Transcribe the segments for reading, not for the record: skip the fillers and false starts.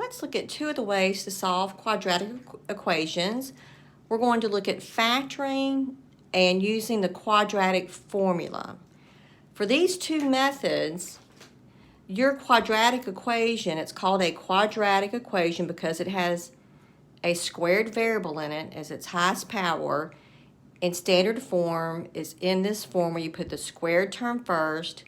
let's look at two of the ways to solve quadratic equations. We're going to look at factoring and using the quadratic formula. For these two methods, your quadratic equation, it's called a quadratic equation because it has a squared variable in it as its highest power. In standard form is in this form where you put the squared term first,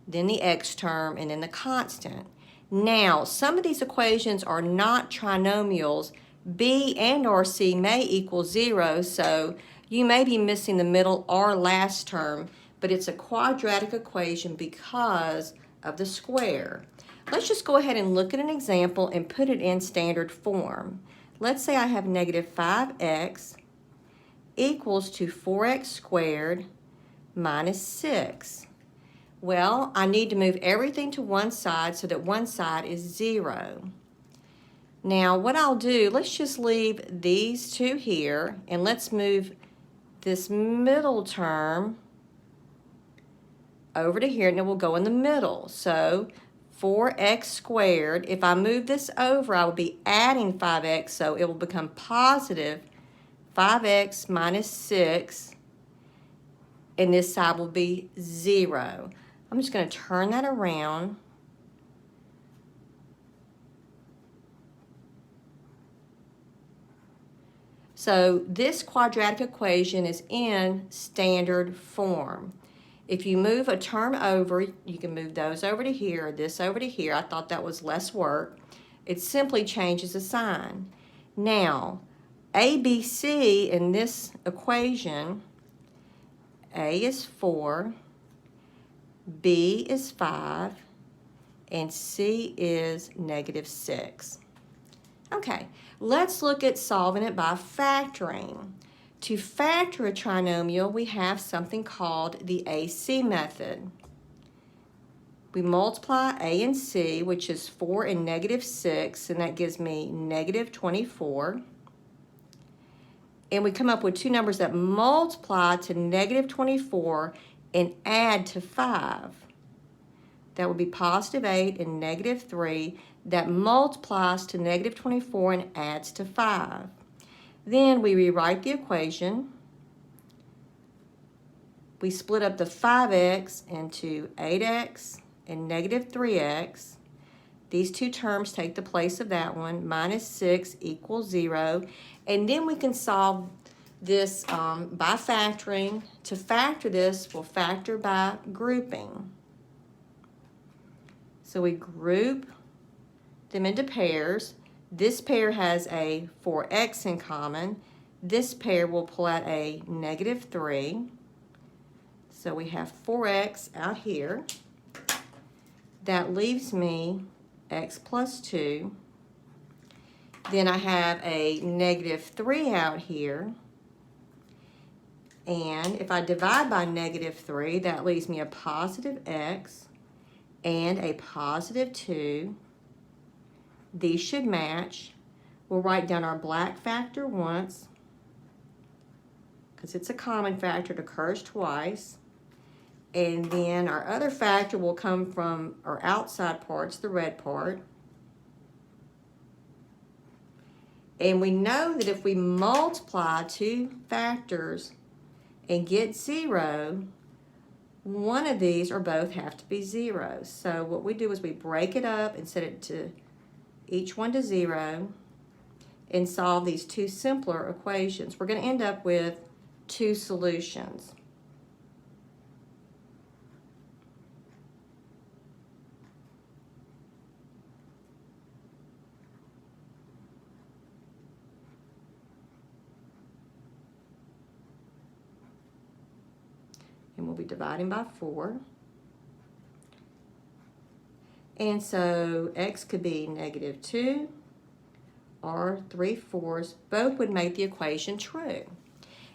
then the x term, and then the constant. Now, some of these equations are not trinomials. B and or C may equal 0, so you may be missing the middle or last term, but it's a quadratic equation because of the square. Let's just go ahead and look at an example and put it in standard form. Let's say I have negative 5x equals to 4x squared minus 6. Well, I need to move everything to one side so that one side is 0. Now, what I'll do, let's just leave these two here, and let's move this middle term over to here, and it will go in the middle. So 4x squared, if I move this over, I will be adding 5x, so it will become positive 5x minus 6, and this side will be 0. I'm just going to turn that around. So this quadratic equation is in standard form. If you move a term over, you can move those over to here, or this over to here. I thought that was less work. It simply changes the sign. Now, A, B, C in this equation, A is 4, B is 5, and C is negative 6. Okay, let's look at solving it by factoring. To factor a trinomial, we have something called the AC method. We multiply A and C, which is 4 and negative 6, and that gives me negative 24. And we come up with two numbers that multiply to negative 24 and add to 5. That would be positive 8 and negative 3. That multiplies to negative 24 and adds to 5. Then we rewrite the equation. We split up the 5x into 8x and negative 3x. These two terms take the place of that one. Minus 6 equals 0. And then we can solve this by factoring. To factor this, we'll factor by grouping. So we group them into pairs. This pair has a 4x in common. This pair will pull out a negative 3. So we have 4x out here. That leaves me x plus 2. Then I have a negative 3 out here. And if I divide by negative 3, that leaves me a positive x and a positive 2. These should match. We'll write down our black factor once, because it's a common factor, it occurs twice. And then our other factor will come from our outside parts, the red part. And we know that if we multiply two factors and get 0, one of these or both have to be 0. So what we do is we break it up and set it to each one to 0 and solve these two simpler equations. We're going to end up with two solutions. And we'll be dividing by 4. And so x could be negative 2 or 3/4. Both would make the equation true.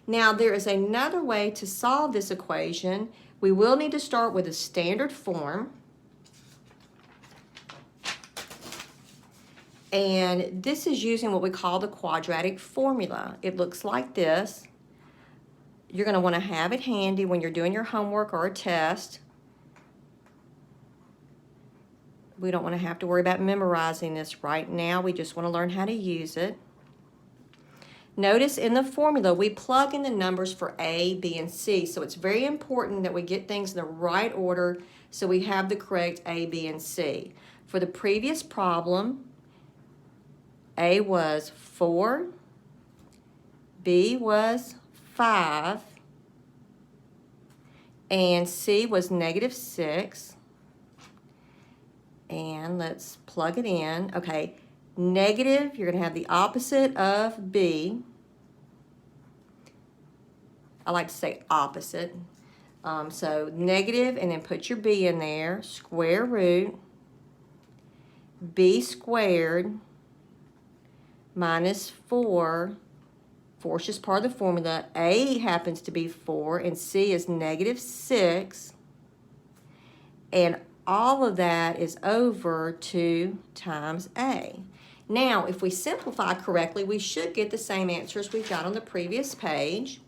Now there is another way to solve this equation. We will need to start with a standard form. And this is using what we call the quadratic formula. It looks like this. You're going to want to have it handy when you're doing your homework or a test. We don't want to have to worry about memorizing this right now. We just want to learn how to use it. Notice in the formula, we plug in the numbers for A, B, and C. So it's very important that we get things in the right order so we have the correct A, B, and C. For the previous problem, A was 4, B was 5, and C was -6. And let's plug it in. Okay, negative, you're going to have the opposite of B. I like to say opposite. So negative, and then put your B in there. Square root B squared minus 4. 4 is just part of the formula. A happens to be 4, and C is -6. And all of that is over 2 times A. Now, if we simplify correctly, we should get the same answers we got on the previous page.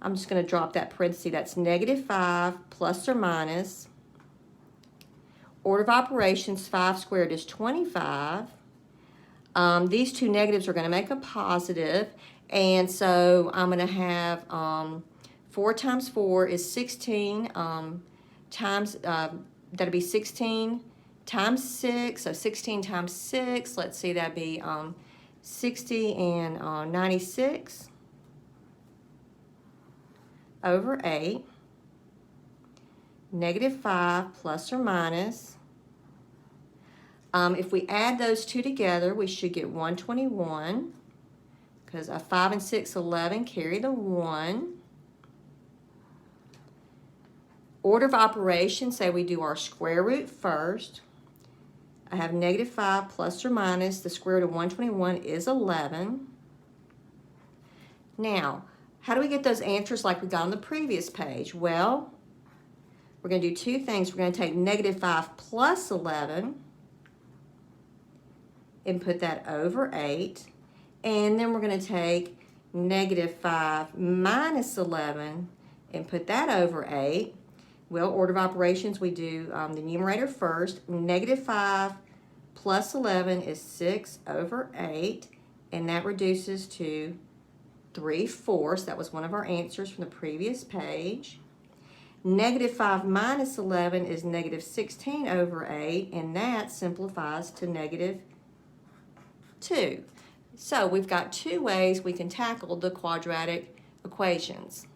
I'm just going to drop that parenthesis. That's -5 plus or minus. Order of operations, 5 squared is 25. These two negatives are going to make a positive, and so I'm going to have 4 times 4 is 16 times, that'll be 16 times 6, so 16 times 6, let's see, that'd be 60 and 96 over 8, -5 plus or minus. If we add those two together, we should get 121, because 5 and 6, 11, carry the 1. Order of operations, say we do our square root first. I have -5 plus or minus, the square root of 121 is 11. Now, how do we get those answers like we got on the previous page? Well, we're going to do two things. We're going to take -5 plus 11 and put that over 8. And then we're going to take -5 minus 11 and put that over 8. Well, order of operations, we do the numerator first. -5 plus 11 is 6 over 8, and that reduces to 3/4. That was one of our answers from the previous page. -5 minus 11 is -16 over 8, and that simplifies to -2. So we've got two ways we can tackle the quadratic equations.